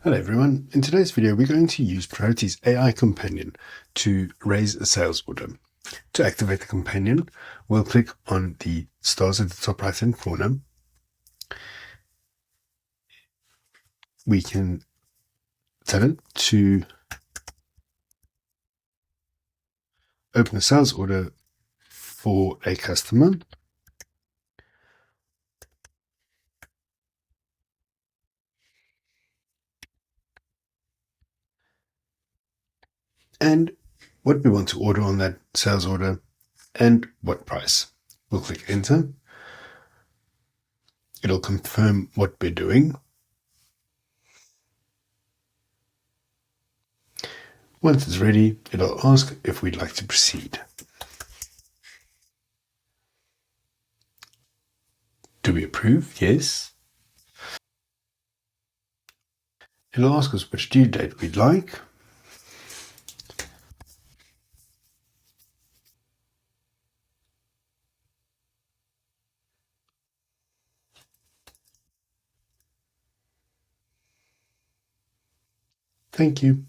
Hello everyone, in today's video we're going to use Priority's AI companion to raise a sales order. To activate the companion, we'll click on the stars at the top right hand corner. We can tell it to open a sales order for a customer. And what we want to order on that sales order and what price. We'll click enter. It'll confirm what we're doing. Once it's ready, it'll ask if we'd like to proceed. Do we approve? Yes. It'll ask us which due date we'd like. Thank you.